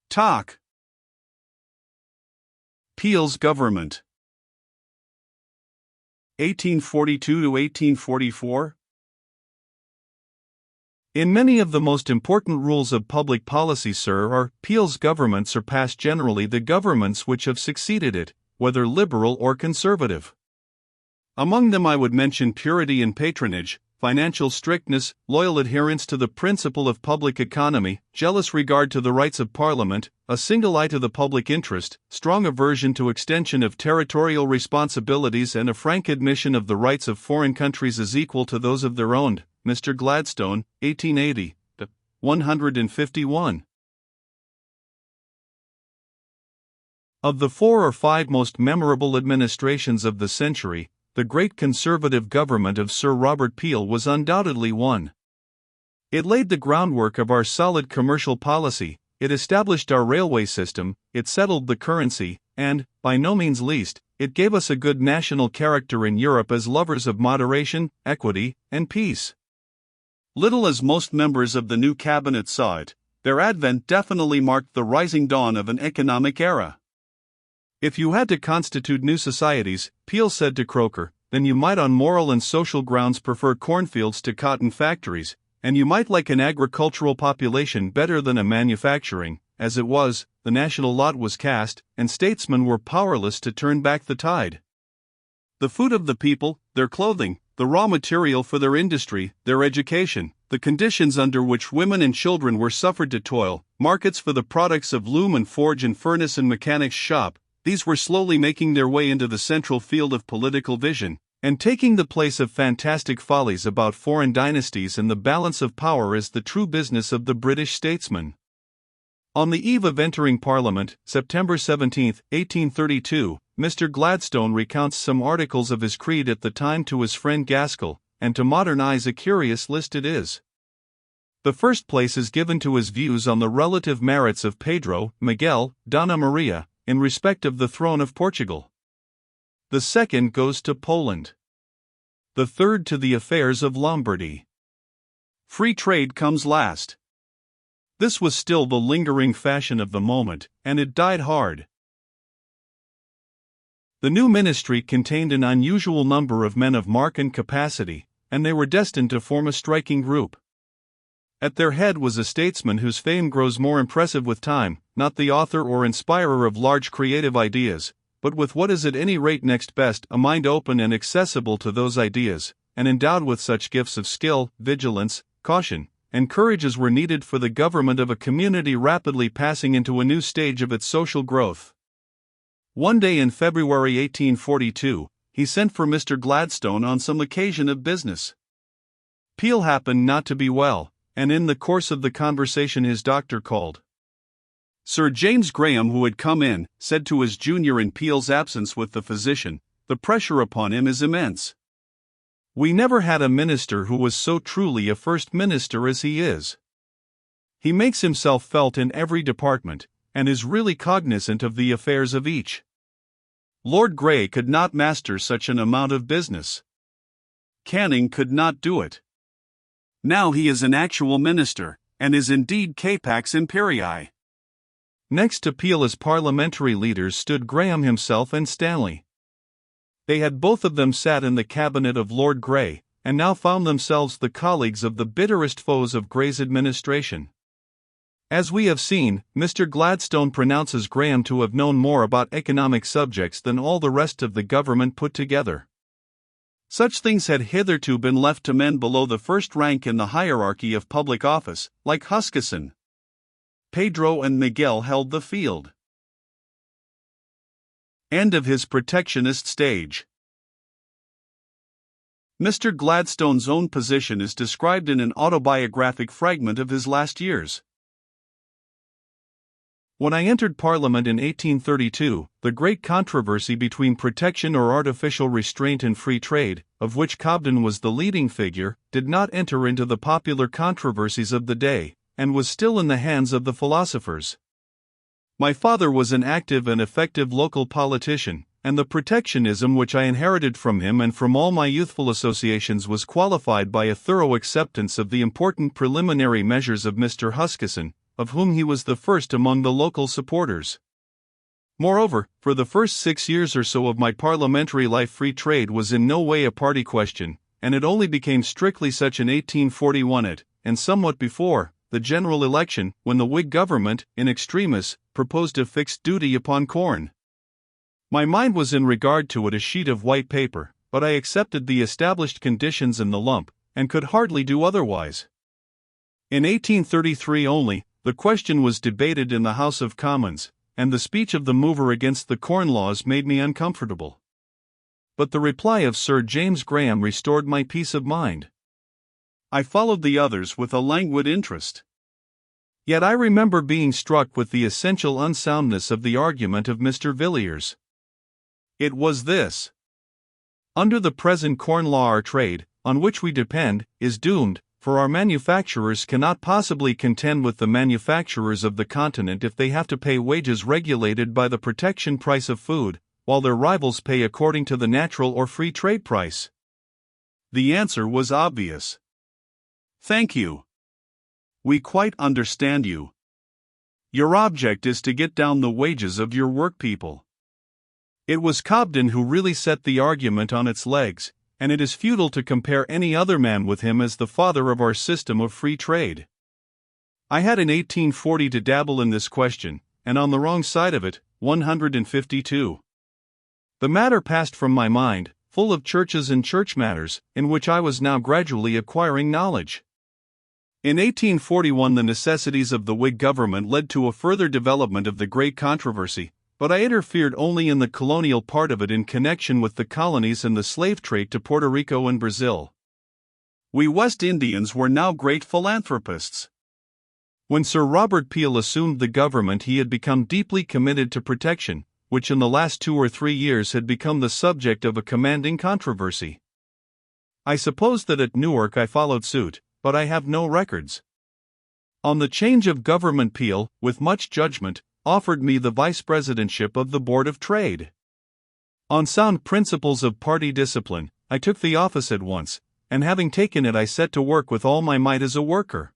Talk. Peel's government. 1842 to 1844. In many of the most important rules of public policy, sir, Peel's government surpassed generally the governments which have succeeded it, whether liberal or conservative. Among them I would mention purity in patronage, financial strictness, loyal adherence to the principle of public economy, jealous regard to the rights of Parliament, a single eye to the public interest, strong aversion to extension of territorial responsibilities, and a frank admission of the rights of foreign countries as equal to those of their own. Mr. Gladstone, 1880 to 151. Of the 4 or 5 most memorable administrations of the century, the great conservative government of Sir Robert Peel was undoubtedly one. It laid the groundwork of our solid commercial policy, it established our railway system, it settled the currency, and, by no means least, it gave us a good national character in Europe as lovers of moderation, equity, and peace. Little as most members of the new cabinet saw it, their advent definitely marked the rising dawn of an economic era. If you had to constitute new societies, Peel said to Croker, then you might on moral and social grounds prefer cornfields to cotton factories, and you might like an agricultural population better than a manufacturing. As it was, the national lot was cast, and statesmen were powerless to turn back the tide. The food of the people, their clothing, the raw material for their industry, their education, the conditions under which women and children were suffered to toil, markets for the products of loom and forge and furnace and mechanic's shop, these were slowly making their way into the central field of political vision, and taking the place of fantastic follies about foreign dynasties and the balance of power as the true business of the British statesman. On the eve of entering Parliament, September 17, 1832, Mr. Gladstone recounts some articles of his creed at the time to his friend Gaskell, and to modern eyes a curious list it is. The first place is given to his views on the relative merits of Pedro, Miguel, Donna Maria, in respect of the throne of Portugal. The second goes to Poland. The third to the affairs of Lombardy. Free trade comes last. This was still the lingering fashion of the moment, and it died hard. The new ministry contained an unusual number of men of mark and capacity, and they were destined to form a striking group. At their head was a statesman whose fame grows more impressive with time, not the author or inspirer of large creative ideas, but with what is at any rate next best, a mind open and accessible to those ideas, and endowed with such gifts of skill, vigilance, caution, and courage as were needed for the government of a community rapidly passing into a new stage of its social growth. One day in February 1842, he sent for Mr. Gladstone on some occasion of business. Peel happened not to be well, and in the course of the conversation his doctor called. Sir James Graham, who had come in, said to his junior in Peel's absence with the physician, "The pressure upon him is immense. We never had a minister who was so truly a first minister as he is. He makes himself felt in every department, and is really cognizant of the affairs of each. Lord Grey could not master such an amount of business. Canning could not do it. Now he is an actual minister, and is indeed capax imperii." Next to Peel as parliamentary leaders stood Graham himself and Stanley. They had both of them sat in the cabinet of Lord Grey, and now found themselves the colleagues of the bitterest foes of Grey's administration. As we have seen, Mr. Gladstone pronounces Graham to have known more about economic subjects than all the rest of the government put together. Such things had hitherto been left to men below the first rank in the hierarchy of public office, like Huskisson. Pedro and Miguel held the field. End of his protectionist stage. Mr. Gladstone's own position is described in an autobiographic fragment of his last years. When I entered Parliament in 1832, the great controversy between protection or artificial restraint in free trade, of which Cobden was the leading figure, did not enter into the popular controversies of the day, and was still in the hands of the philosophers. My father was an active and effective local politician, and the protectionism which I inherited from him and from all my youthful associations was qualified by a thorough acceptance of the important preliminary measures of Mr. Huskisson, of whom he was the first among the local supporters. Moreover, for the first 6 years or so of my parliamentary life, free trade was in no way a party question, and it only became strictly such in 1841 and somewhat before, the general election, when the Whig government, in extremis, proposed a fixed duty upon corn. My mind was in regard to it a sheet of white paper, but I accepted the established conditions in the lump, and could hardly do otherwise. In 1833 only, the question was debated in the House of Commons, and the speech of the mover against the Corn Laws made me uncomfortable. But the reply of Sir James Graham restored my peace of mind. I followed the others with a languid interest. Yet I remember being struck with the essential unsoundness of the argument of Mr. Villiers. It was this: under the present corn law our trade, on which we depend, is doomed, for our manufacturers cannot possibly contend with the manufacturers of the continent if they have to pay wages regulated by the protection price of food, while their rivals pay according to the natural or free trade price. The answer was obvious. Thank you. We quite understand you. Your object is to get down the wages of your workpeople. It was Cobden who really set the argument on its legs, and it is futile to compare any other man with him as the father of our system of free trade. I had in 1840 to dabble in this question, and on the wrong side of it, 152. The matter passed from my mind, full of churches and church matters, in which I was now gradually acquiring knowledge. In 1841 the necessities of the Whig government led to a further development of the great controversy, but I interfered only in the colonial part of it in connection with the colonies and the slave trade to Puerto Rico and Brazil. We West Indians were now great philanthropists. When Sir Robert Peel assumed the government he had become deeply committed to protection, which in the last 2 or 3 years had become the subject of a commanding controversy. I suppose that at Newark I followed suit, but I have no records. On the change of government Peel, with much judgment, offered me the vice-presidentship of the Board of Trade. On sound principles of party discipline, I took the office at once, and having taken it I set to work with all my might as a worker.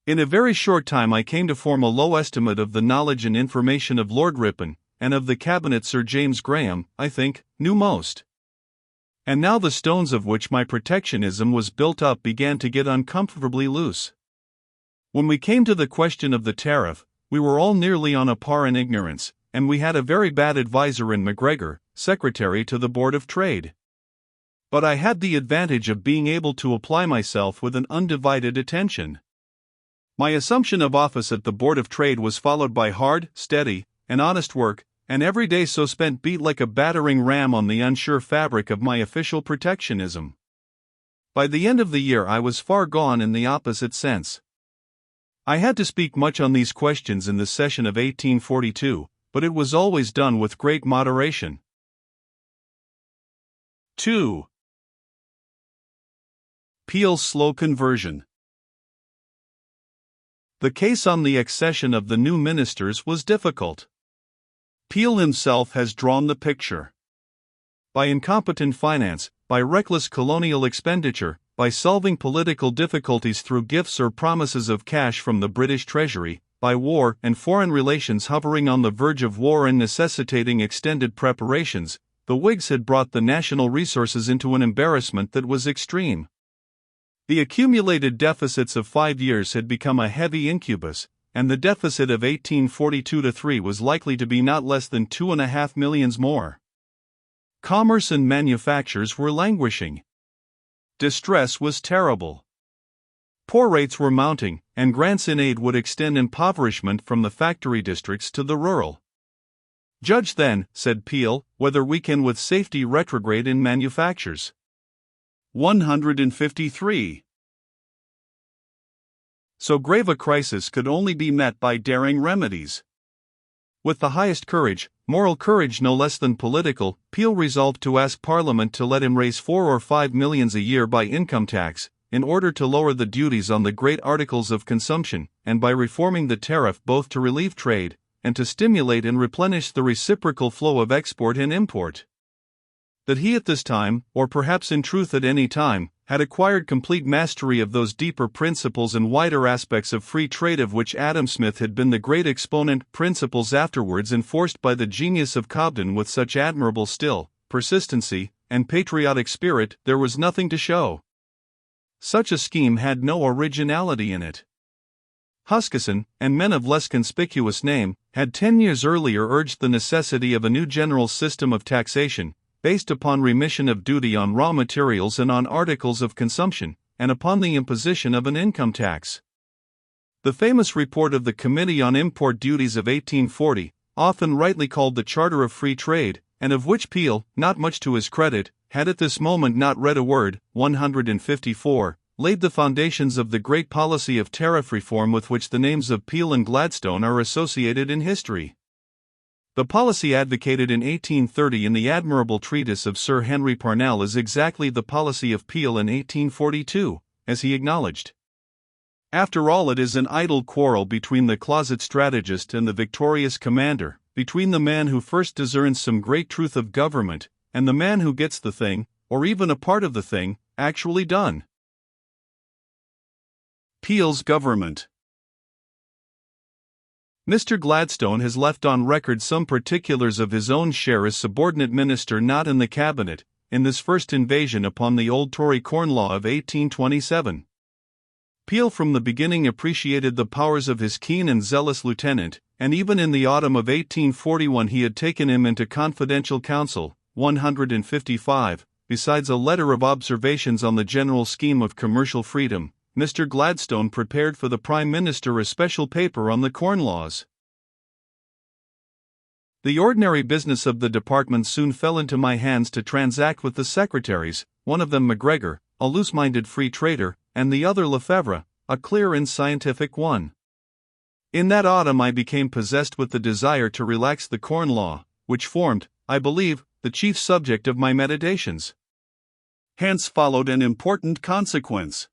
In a very short time I came to form a low estimate of the knowledge and information of Lord Ripon, and of the cabinet Sir James Graham, I think, knew most. And now the stones of which my protectionism was built up began to get uncomfortably loose. When we came to the question of the tariff, we were all nearly on a par in ignorance, and we had a very bad adviser in McGregor, secretary to the Board of Trade. But I had the advantage of being able to apply myself with an undivided attention. My assumption of office at the Board of Trade was followed by hard, steady, and honest work, and every day so spent beat like a battering ram on the unsure fabric of my official protectionism. By the end of the year I was far gone in the opposite sense. I had to speak much on these questions in the session of 1842, but it was always done with great moderation. 2. Peel's slow conversion. The case on the accession of the new ministers was difficult. Peel himself has drawn the picture. By incompetent finance, by reckless colonial expenditure, by solving political difficulties through gifts or promises of cash from the British Treasury, by war and foreign relations hovering on the verge of war and necessitating extended preparations, the Whigs had brought the national resources into an embarrassment that was extreme. The accumulated deficits of 5 years had become a heavy incubus, and the deficit of 1842-3 was likely to be not less than 2.5 millions more. Commerce and manufactures were languishing. Distress was terrible. Poor rates were mounting, and grants in aid would extend impoverishment from the factory districts to the rural. Judge then, said Peel, whether we can with safety retrograde in manufactures. 153. So grave a crisis could only be met by daring remedies. With the highest courage, moral courage no less than political, Peel resolved to ask Parliament to let him raise 4 or 5 millions a year by income tax, in order to lower the duties on the great articles of consumption, and by reforming the tariff both to relieve trade, and to stimulate and replenish the reciprocal flow of export and import. That he at this time, or perhaps in truth at any time, had acquired complete mastery of those deeper principles and wider aspects of free trade of which Adam Smith had been the great exponent, principles afterwards enforced by the genius of Cobden with such admirable skill, persistency, and patriotic spirit, there was nothing to show. Such a scheme had no originality in it. Huskisson, and men of less conspicuous name, had 10 years earlier urged the necessity of a new general system of taxation, based upon remission of duty on raw materials and on articles of consumption, and upon the imposition of an income tax. The famous report of the Committee on Import Duties of 1840, often rightly called the Charter of Free Trade, and of which Peel, not much to his credit, had at this moment not read a word, 154, laid the foundations of the great policy of tariff reform with which the names of Peel and Gladstone are associated in history. The policy advocated in 1830 in the admirable treatise of Sir Henry Parnell is exactly the policy of Peel in 1842, as he acknowledged. After all, it is an idle quarrel between the closet strategist and the victorious commander, between the man who first discerns some great truth of government, and the man who gets the thing, or even a part of the thing, actually done. Peel's government. Mr. Gladstone has left on record some particulars of his own share as subordinate minister not in the cabinet, in this first invasion upon the old Tory Corn Law of 1827. Peel from the beginning appreciated the powers of his keen and zealous lieutenant, and even in the autumn of 1841 he had taken him into confidential counsel, 155, besides a letter of observations on the general scheme of commercial freedom. Mr. Gladstone prepared for the Prime Minister a special paper on the Corn Laws. The ordinary business of the department soon fell into my hands to transact with the secretaries, one of them MacGregor, a loose-minded free trader, and the other Lefebvre, a clear and scientific one. In that autumn I became possessed with the desire to relax the Corn Law, which formed, I believe, the chief subject of my meditations. Hence followed an important consequence.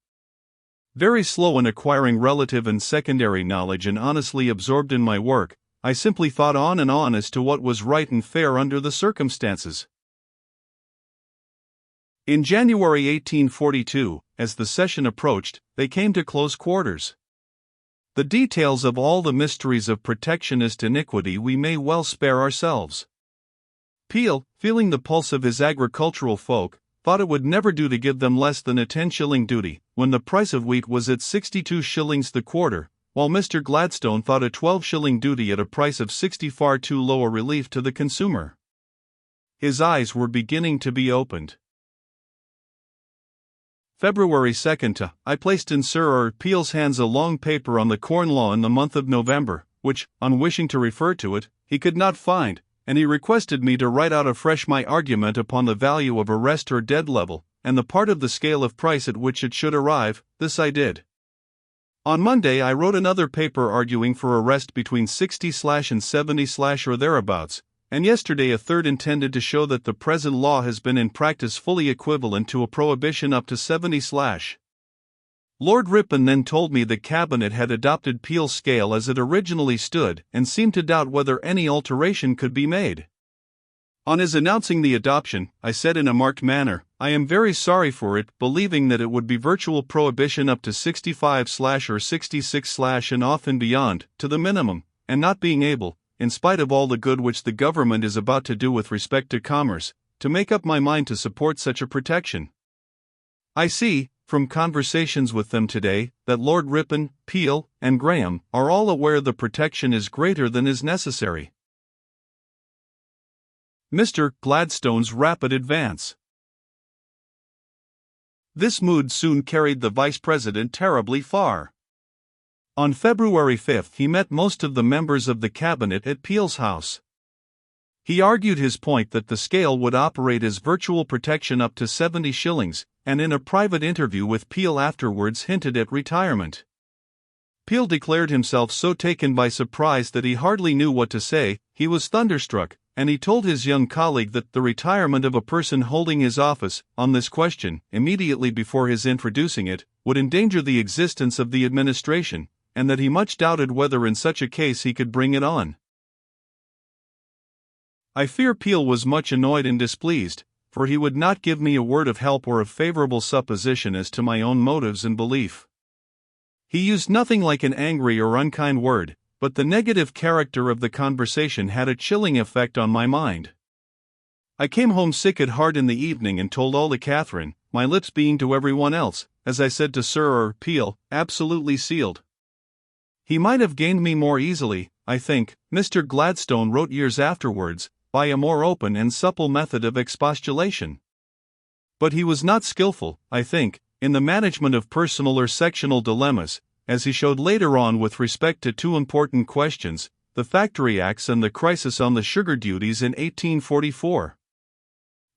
Very slow in acquiring relative and secondary knowledge and honestly absorbed in my work, I simply thought on and on as to what was right and fair under the circumstances. In January 1842, as the session approached, they came to close quarters. The details of all the mysteries of protectionist iniquity we may well spare ourselves. Peel, feeling the pulse of his agricultural folk, thought it would never do to give them less than a 10-shilling duty, when the price of wheat was at 62 shillings the quarter, while Mr. Gladstone thought a 12-shilling duty at a price of 60 far too low a relief to the consumer. His eyes were beginning to be opened. February 2nd, I placed in Sir Peel's hands a long paper on the Corn Law in the month of November, which, on wishing to refer to it, he could not find, and he requested me to write out afresh my argument upon the value of arrest or dead level, and the part of the scale of price at which it should arrive. This I did. On Monday I wrote another paper arguing for arrest between 60 and 70 or thereabouts, and yesterday a third intended to show that the present law has been in practice fully equivalent to a prohibition up to 70 / Lord Ripon then told me the Cabinet had adopted Peel's scale as it originally stood and seemed to doubt whether any alteration could be made. On his announcing the adoption, I said in a marked manner, I am very sorry for it, believing that it would be virtual prohibition up to 65 or 66 and often beyond, to the minimum, and not being able, in spite of all the good which the government is about to do with respect to commerce, to make up my mind to support such a protection. I see, from conversations with them today, that Lord Ripon, Peel, and Graham are all aware the protection is greater than is necessary. Mr. Gladstone's rapid advance. This mood soon carried the Vice President terribly far. On February 5 he met most of the members of the Cabinet at Peel's house. He argued his point that the scale would operate as virtual protection up to 70 shillings, and in a private interview with Peel afterwards hinted at retirement. Peel declared himself so taken by surprise that he hardly knew what to say. He was thunderstruck, and he told his young colleague that the retirement of a person holding his office, on this question, immediately before his introducing it, would endanger the existence of the administration, and that he much doubted whether in such a case he could bring it on. I fear Peel was much annoyed and displeased, for he would not give me a word of help or of favorable supposition as to my own motives and belief. He used nothing like an angry or unkind word, but the negative character of the conversation had a chilling effect on my mind. I came home sick at heart in the evening and told all to Catherine, my lips being to everyone else, as I said to Sir Peel, absolutely sealed. He might have gained me more easily, I think, Mr. Gladstone wrote years afterwards, by a more open and supple method of expostulation. But he was not skillful, I think, in the management of personal or sectional dilemmas, as he showed later on with respect to two important questions, the Factory Acts and the crisis on the sugar duties in 1844.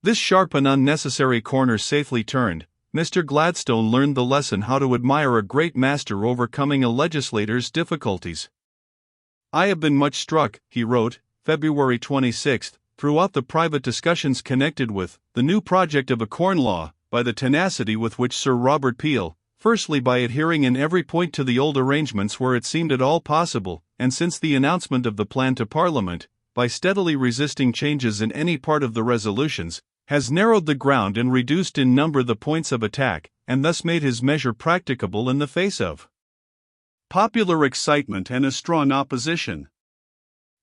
This sharp and unnecessary corner safely turned, Mr. Gladstone learned the lesson how to admire a great master overcoming a legislator's difficulties. I have been much struck, he wrote, February 26, throughout the private discussions connected with the new project of a corn law, by the tenacity with which Sir Robert Peel, firstly by adhering in every point to the old arrangements where it seemed at all possible, and since the announcement of the plan to Parliament, by steadily resisting changes in any part of the resolutions, has narrowed the ground and reduced in number the points of attack, and thus made his measure practicable in the face of popular excitement and a strong opposition.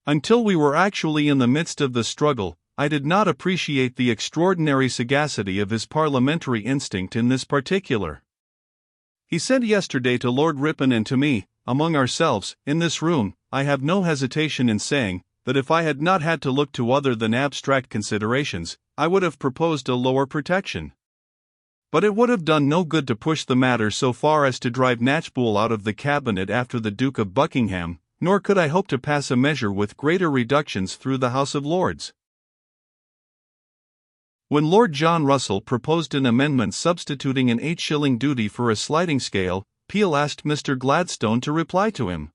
Until we were actually in the midst of the struggle, I did not appreciate the extraordinary sagacity of his parliamentary instinct in this particular. He said yesterday to Lord Ripon and to me, among ourselves, in this room, I have no hesitation in saying, that if I had not had to look to other than abstract considerations, I would have proposed a lower protection. But it would have done no good to push the matter so far as to drive Knatchbull out of the cabinet after the Duke of Buckingham, nor could I hope to pass a measure with greater reductions through the House of Lords. When Lord John Russell proposed an amendment substituting an 8-shilling duty for a sliding scale, Peel asked Mr. Gladstone to reply to him.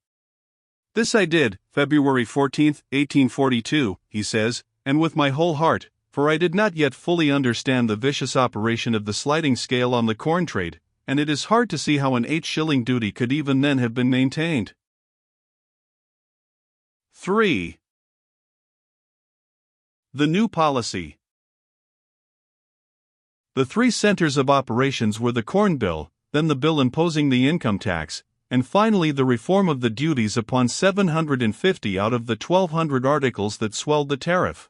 This I did, February 14, 1842, he says, and with my whole heart, for I did not yet fully understand the vicious operation of the sliding scale on the corn trade, and it is hard to see how an 8-shilling duty could even then have been maintained. 3. The new policy. The three centers of operations were the Corn Bill, then the bill imposing the income tax, and finally the reform of the duties upon 750 out of the 1,200 articles that swelled the tariff.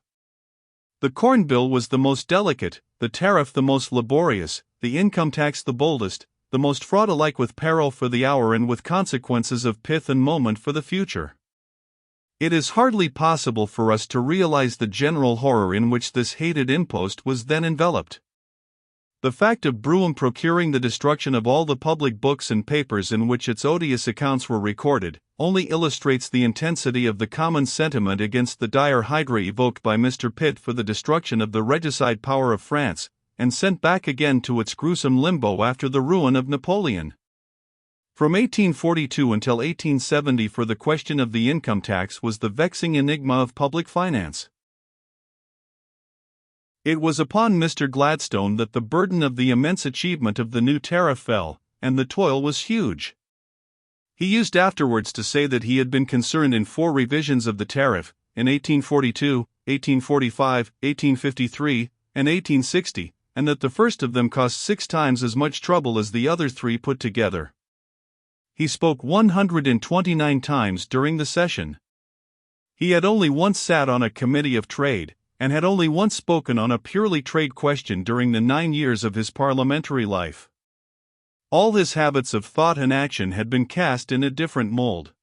The Corn Bill was the most delicate, the tariff the most laborious, the income tax the boldest, the most fraught alike with peril for the hour and with consequences of pith and moment for the future. It is hardly possible for us to realize the general horror in which this hated impost was then enveloped. The fact of Brougham procuring the destruction of all the public books and papers in which its odious accounts were recorded, only illustrates the intensity of the common sentiment against the dire hydra evoked by Mr. Pitt for the destruction of the regicide power of France, and sent back again to its gruesome limbo after the ruin of Napoleon. From 1842 until 1870 for the question of the income tax was the vexing enigma of public finance. It was upon Mr. Gladstone that the burden of the immense achievement of the new tariff fell, and the toil was huge. He used afterwards to say that he had been concerned in 4 revisions of the tariff, in 1842, 1845, 1853, and 1860, and that the first of them cost 6 times as much trouble as the other 3 put together. He spoke 129 times during the session. He had only once sat on a committee of trade, and had only once spoken on a purely trade question during the 9 years of his parliamentary life. All his habits of thought and action had been cast in a different mold.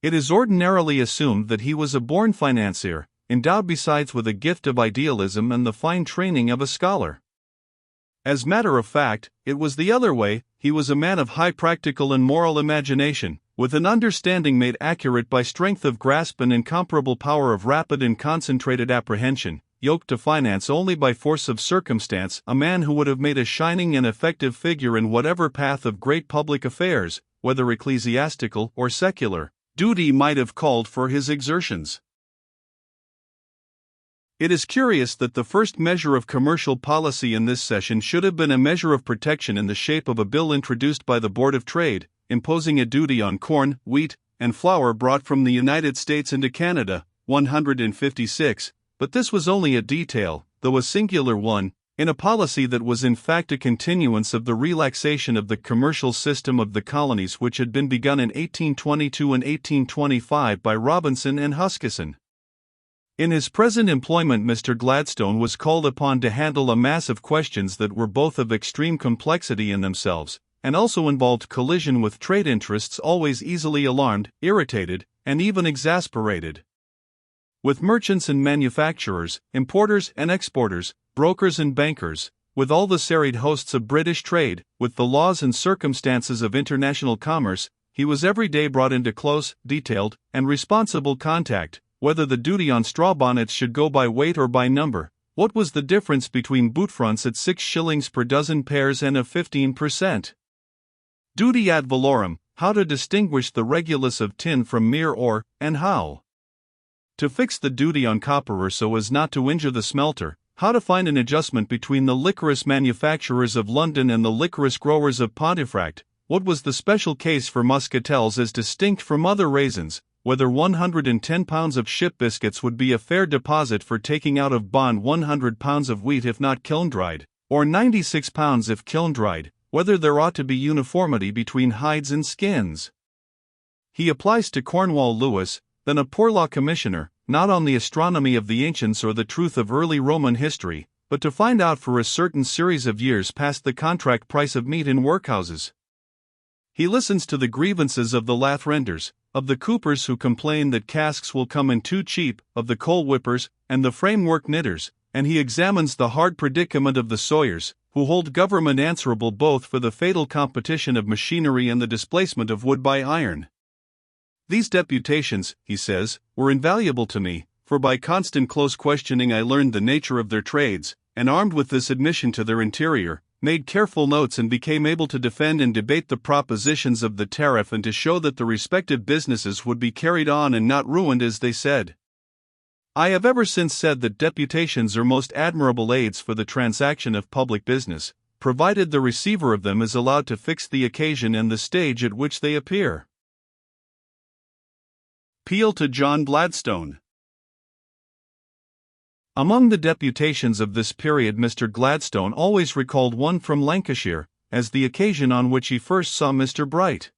It is ordinarily assumed that he was a born financier, endowed besides with a gift of idealism and the fine training of a scholar. As matter of fact, it was the other way. He was a man of high practical and moral imagination, with an understanding made accurate by strength of grasp and incomparable power of rapid and concentrated apprehension, yoked to finance only by force of circumstance, a man who would have made a shining and effective figure in whatever path of great public affairs, whether ecclesiastical or secular, duty might have called for his exertions. It is curious that the first measure of commercial policy in this session should have been a measure of protection in the shape of a bill introduced by the Board of Trade, imposing a duty on corn, wheat, and flour brought from the United States into Canada, 156, but this was only a detail, though a singular one, in a policy that was in fact a continuance of the relaxation of the commercial system of the colonies which had been begun in 1822 and 1825 by Robinson and Huskisson. In his present employment, Mr. Gladstone was called upon to handle a mass of questions that were both of extreme complexity in themselves, and also involved collision with trade interests always easily alarmed, irritated, and even exasperated. With merchants and manufacturers, importers and exporters, brokers and bankers, with all the serried hosts of British trade, with the laws and circumstances of international commerce, he was every day brought into close, detailed, and responsible contact. Whether the duty on straw bonnets should go by weight or by number, what was the difference between boot fronts at 6 shillings per dozen pairs and of 15%? Duty ad valorem, how to distinguish the regulus of tin from mere ore, and how to fix the duty on copperer so as not to injure the smelter, how to find an adjustment between the licorice manufacturers of London and the licorice growers of Pontefract, what was the special case for muscatels as distinct from other raisins, whether 110 pounds of ship biscuits would be a fair deposit for taking out of bond 100 pounds of wheat if not kiln-dried, or 96 pounds if kiln-dried, whether there ought to be uniformity between hides and skins. He applies to Cornwall Lewis, then a poor law commissioner, not on the astronomy of the ancients or the truth of early Roman history, but to find out for a certain series of years past the contract price of meat in workhouses. He listens to the grievances of the lath renders, of the coopers who complain that casks will come in too cheap, of the coal whippers, and the framework knitters, and he examines the hard predicament of the sawyers, who hold government answerable both for the fatal competition of machinery and the displacement of wood by iron. These deputations, he says, were invaluable to me, for by constant close questioning I learned the nature of their trades, and armed with this admission to their interior, made careful notes and became able to defend and debate the propositions of the tariff and to show that the respective businesses would be carried on and not ruined as they said. I have ever since said that deputations are most admirable aids for the transaction of public business, provided the receiver of them is allowed to fix the occasion and the stage at which they appear. Peel to John Gladstone. Among the deputations of this period, Mr. Gladstone always recalled one from Lancashire, as the occasion on which he first saw Mr. Bright.